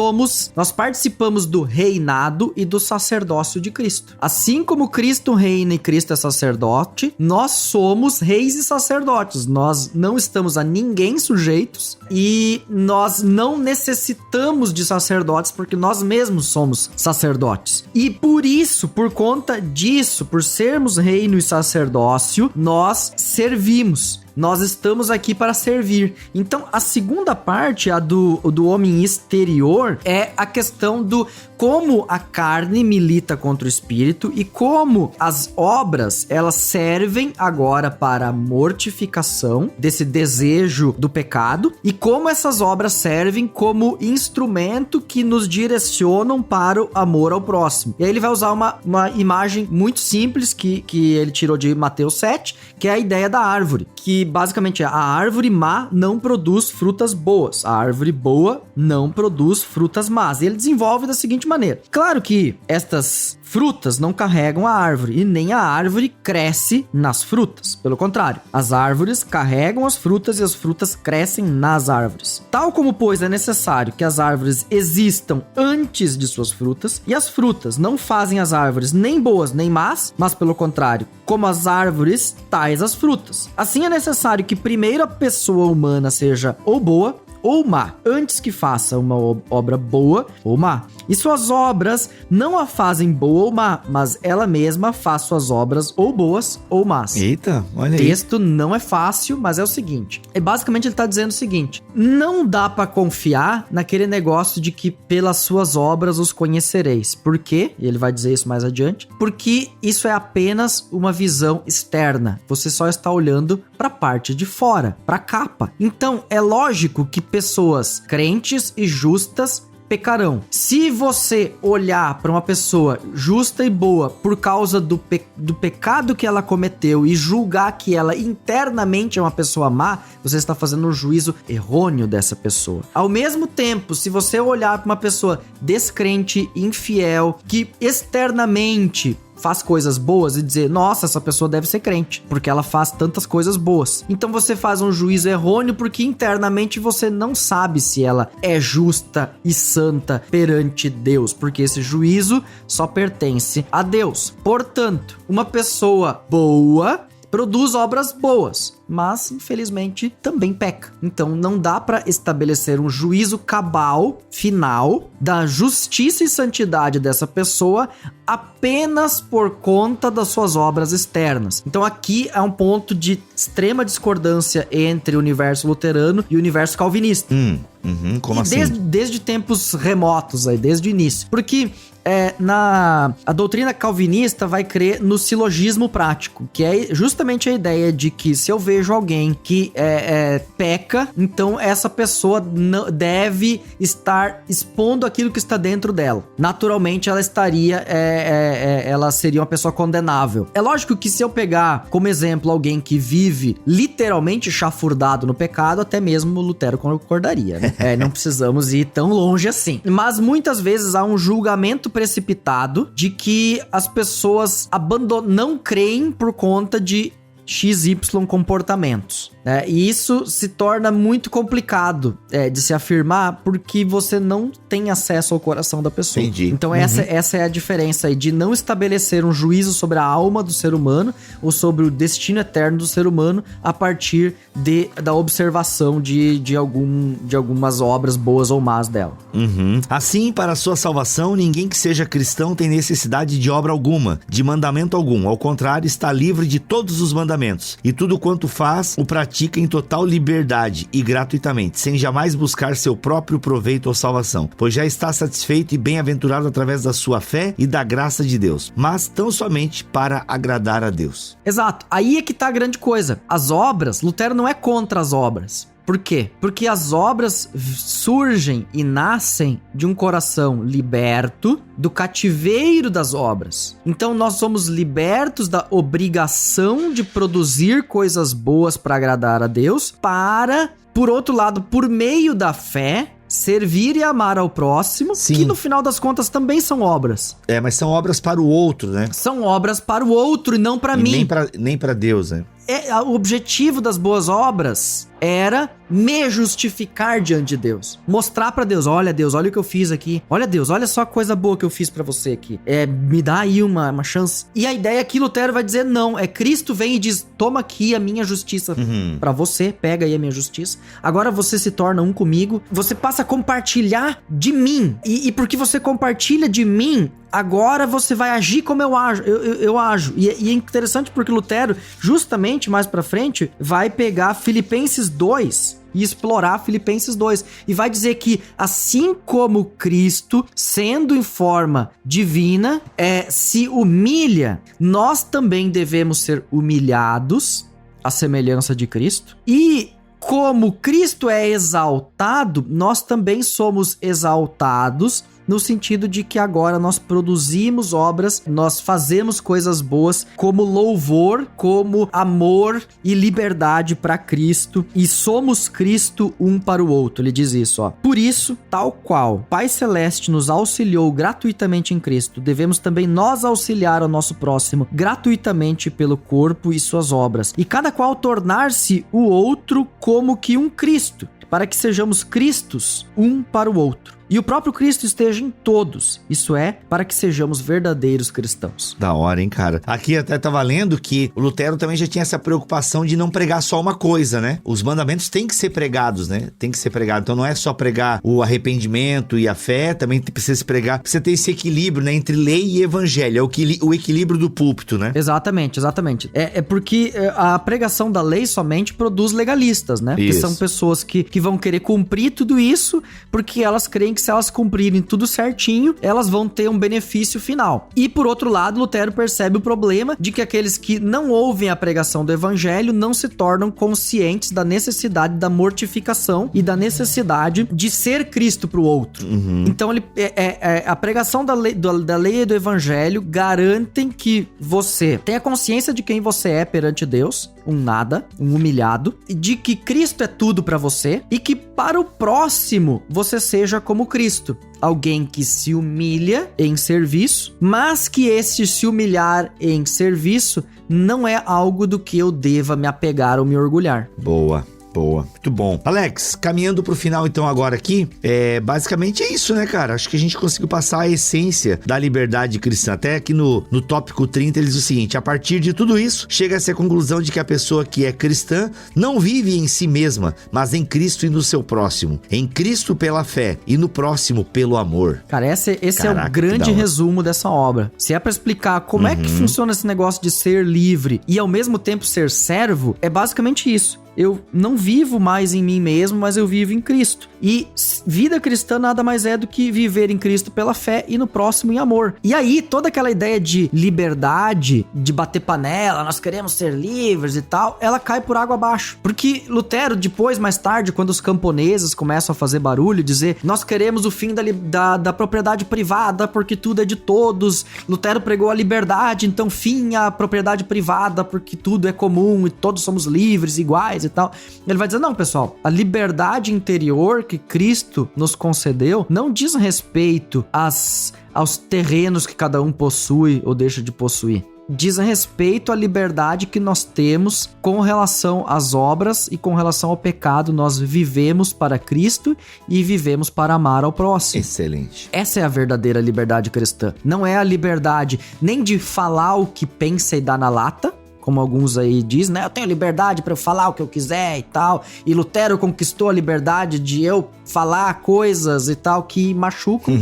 participamos do reinado e do sacerdócio de Cristo. Assim como Cristo reina e Cristo é sacerdote, nós somos reis e sacerdotes. Nós não estamos a ninguém sujeitos e nós não necessitamos precisamos de sacerdotes porque nós mesmos somos sacerdotes. E por isso, por conta disso, por sermos reino e sacerdócio, nós servimos. Nós estamos aqui para servir. Então, a segunda parte, a do homem exterior, é a questão do como a carne milita contra o espírito e como as obras, elas servem agora para a mortificação desse desejo do pecado e como essas obras servem como instrumento que nos direcionam para o amor ao próximo. E aí ele vai usar uma imagem muito simples que ele tirou de Mateus 7, que é a ideia da árvore, que basicamente a árvore má não produz frutas boas, a árvore boa não produz frutas más. E ele desenvolve da seguinte maneira: claro que estas frutas não carregam a árvore e nem a árvore cresce nas frutas. Pelo contrário, as árvores carregam as frutas e as frutas crescem nas árvores. Tal como, pois, é necessário que as árvores existam antes de suas frutas, e as frutas não fazem as árvores nem boas nem más, mas pelo contrário, como as árvores, tais as frutas. Assim é necessário que primeiro a pessoa humana seja ou boa ou má, antes que faça uma obra boa ou má. E suas obras não a fazem boa ou má, mas ela mesma faz suas obras ou boas ou más. Eita, olha aí. O texto não é fácil, mas é o seguinte. E basicamente ele está dizendo o seguinte: não dá para confiar naquele negócio de que pelas suas obras os conhecereis. Por quê? E ele vai dizer isso mais adiante. Porque isso é apenas uma visão externa. Você só está olhando para a parte de fora, para a capa. Então, é lógico que pessoas crentes e justas pecarão. Se você olhar para uma pessoa justa e boa por causa do pecado que ela cometeu e julgar que ela internamente é uma pessoa má, você está fazendo um juízo errôneo dessa pessoa. Ao mesmo tempo, se você olhar para uma pessoa descrente, infiel, que externamente faz coisas boas e dizer, nossa, essa pessoa deve ser crente, porque ela faz tantas coisas boas. Então você faz um juízo errôneo porque internamente você não sabe se ela é justa e santa perante Deus, porque esse juízo só pertence a Deus. Portanto, uma pessoa boa produz obras boas, mas infelizmente também peca. Então não dá para estabelecer um juízo cabal, final, da justiça e santidade dessa pessoa apenas por conta das suas obras externas. Então aqui é um ponto de extrema discordância entre o universo luterano e o universo calvinista. Como assim? Desde tempos remotos aí, desde o início. Porque a doutrina calvinista vai crer no silogismo prático, que é justamente a ideia de que se eu vejo alguém que peca, então essa pessoa deve estar expondo aquilo que está dentro dela. Naturalmente ela ela seria uma pessoa condenável. É lógico que se eu pegar como exemplo alguém que vive literalmente chafurdado no pecado, até mesmo Lutero concordaria, né? Não precisamos ir tão longe assim. Mas muitas vezes há um julgamento precipitado de que as pessoas não creem por conta de XY comportamentos, né? E isso se torna muito complicado de se afirmar porque você não tem acesso ao coração da pessoa. Entendi. Então essa é a diferença aí de não estabelecer um juízo sobre a alma do ser humano ou sobre o destino eterno do ser humano a partir da observação de algumas obras boas ou más dela. Assim, para a sua salvação, ninguém que seja cristão tem necessidade de obra alguma, de mandamento algum. Ao contrário, está livre de todos os mandamentos. E tudo quanto faz, o pratica em total liberdade e gratuitamente, sem jamais buscar seu próprio proveito ou salvação, pois já está satisfeito e bem-aventurado através da sua fé e da graça de Deus, mas tão somente para agradar a Deus. Exato. Aí é que tá a grande coisa. As obras, Lutero não é contra as obras. Por quê? Porque as obras surgem e nascem de um coração liberto do cativeiro das obras. Então nós somos libertos da obrigação de produzir coisas boas para agradar a Deus, para, por outro lado, por meio da fé, servir e amar ao próximo, Sim. que no final das contas também são obras. Mas são obras para o outro, né? São obras para o outro e não para mim. Nem para Deus, né? O objetivo das boas obras era me justificar diante de Deus. Mostrar pra Deus, olha o que eu fiz aqui. Olha Deus, olha só a coisa boa que eu fiz pra você aqui. Me dá aí uma chance. E a ideia é que Lutero vai dizer, não, Cristo vem e diz, toma aqui a minha justiça pra você, pega aí a minha justiça. Agora você se torna um comigo. Você passa a compartilhar de mim. E porque você compartilha de mim, agora você vai agir como eu ajo. E é interessante porque Lutero, justamente mais pra frente, vai pegar Filipenses 2 e explorar Filipenses 2. E vai dizer que, assim como Cristo, sendo em forma divina, se humilha, nós também devemos ser humilhados, à semelhança de Cristo. E como Cristo é exaltado, nós também somos exaltados, no sentido de que agora nós produzimos obras, nós fazemos coisas boas como louvor, como amor e liberdade para Cristo, e somos Cristo um para o outro. Ele diz isso, ó. Por isso, tal qual Pai Celeste nos auxiliou gratuitamente em Cristo, devemos também nós auxiliar ao nosso próximo gratuitamente pelo corpo e suas obras, e cada qual tornar-se o outro como que um Cristo, para que sejamos Cristos um para o outro. E o próprio Cristo esteja em todos, isso é, para que sejamos verdadeiros cristãos. Da hora, hein, cara? Aqui até tava lendo que o Lutero também já tinha essa preocupação de não pregar só uma coisa, né? Os mandamentos têm que ser pregados, né? Tem que ser pregado. Então não é só pregar o arrependimento e a fé, também precisa se pregar. Precisa ter esse equilíbrio, né? Entre lei e evangelho. É o equilíbrio do púlpito, né? Exatamente. É porque a pregação da lei somente produz legalistas, né? Porque são pessoas que vão querer cumprir tudo isso, porque elas creem que se elas cumprirem tudo certinho, elas vão ter um benefício final. E por outro lado, Lutero percebe o problema de que aqueles que não ouvem a pregação do evangelho não se tornam conscientes da necessidade da mortificação e da necessidade de ser Cristo pro outro. Então a pregação da lei e do evangelho garantem que você tenha consciência de quem você é perante Deus, um nada, um humilhado, e de que Cristo é tudo pra você, e que para o próximo você seja como Cristo, alguém que se humilha em serviço, mas que esse se humilhar em serviço não é algo do que eu deva me apegar ou me orgulhar. Boa. Muito bom. Alex, caminhando pro final então agora aqui, basicamente é isso, né, cara? Acho que a gente conseguiu passar a essência da liberdade cristã. Até aqui no tópico 30 ele diz o seguinte: a partir de tudo isso, chega-se à conclusão de que a pessoa que é cristã não vive em si mesma, mas em Cristo e no seu próximo. Em Cristo pela fé e no próximo pelo amor. Cara, esse é o grande resumo dessa obra. Se é pra explicar como é que funciona esse negócio de ser livre e ao mesmo tempo ser servo, é basicamente isso. Eu não vivo mais em mim mesmo, mas eu vivo em Cristo. E vida cristã nada mais é do que viver em Cristo pela fé e no próximo em amor. E aí, toda aquela ideia de liberdade, de bater panela, nós queremos ser livres e tal, ela cai por água abaixo. Porque Lutero, depois, mais tarde, quando os camponeses começam a fazer barulho, dizer, nós queremos o fim da propriedade privada, porque tudo é de todos. Lutero pregou a liberdade, então fim à propriedade privada, porque tudo é comum e todos somos livres, iguais e tal. Ele vai dizer, não, pessoal, a liberdade interior que Cristo nos concedeu não diz respeito aos terrenos que cada um possui ou deixa de possuir. Diz respeito à liberdade que nós temos com relação às obras e com relação ao pecado. Nós vivemos para Cristo e vivemos para amar ao próximo. Excelente. Essa é a verdadeira liberdade cristã. Não é a liberdade nem de falar o que pensa e dar na lata, como alguns aí dizem, né? Eu tenho liberdade para eu falar o que eu quiser e tal. E Lutero conquistou a liberdade de eu falar coisas e tal que machucam,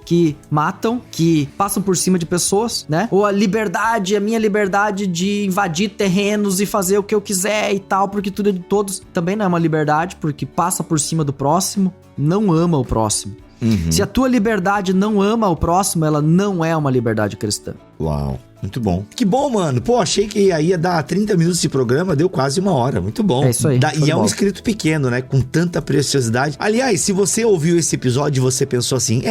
que matam, que passam por cima de pessoas, né? Ou a minha liberdade de invadir terrenos e fazer o que eu quiser e tal, porque tudo é de todos. Também não é uma liberdade, porque passa por cima do próximo, não ama o próximo. Se a tua liberdade não ama o próximo, ela não é uma liberdade cristã. Uau, muito bom. Que bom, mano. Pô, achei que ia dar 30 minutos de programa, deu quase 1 hora. Muito bom. É isso aí. E é um escrito pequeno, né? Com tanta preciosidade. Aliás, se você ouviu esse episódio e você pensou assim,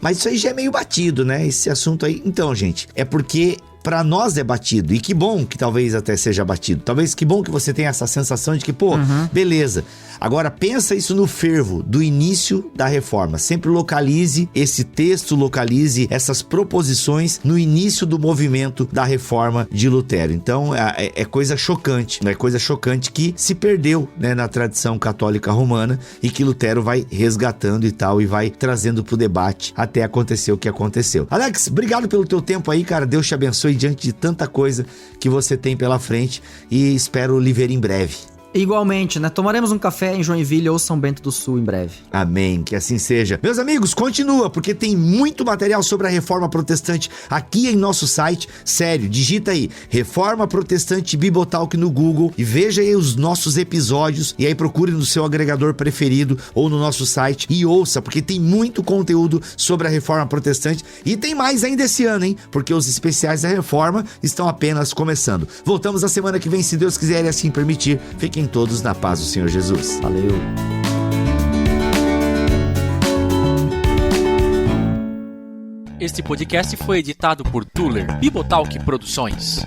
mas isso aí já é meio batido, né? Esse assunto aí. Então, gente, é porque pra nós é batido. E que bom que talvez até seja batido. Talvez que bom que você tenha essa sensação de que, pô, beleza. Agora pensa isso no fervo do início da reforma. Sempre localize esse texto, localize essas proposições no início do movimento da reforma de Lutero. Então é coisa chocante, é coisa chocante que se perdeu, né, na tradição católica romana e que Lutero vai resgatando e tal, e vai trazendo pro debate até acontecer o que aconteceu. Alex, obrigado pelo teu tempo aí, cara. Deus te abençoe diante de tanta coisa que você tem pela frente e espero lhe ver em breve. Igualmente, né? Tomaremos um café em Joinville ou São Bento do Sul em breve. Amém, que assim seja. Meus amigos, continua, porque tem muito material sobre a Reforma Protestante aqui em nosso site. Sério, digita aí, Reforma Protestante Bibotalk no Google e veja aí os nossos episódios, e aí procure no seu agregador preferido ou no nosso site e ouça, porque tem muito conteúdo sobre a Reforma Protestante e tem mais ainda esse ano, hein? Porque os especiais da Reforma estão apenas começando. Voltamos na semana que vem, se Deus quiser e assim permitir. Fiquem todos na paz do Senhor Jesus. Valeu. Este podcast foi editado por Tuller Bibotalk Produções.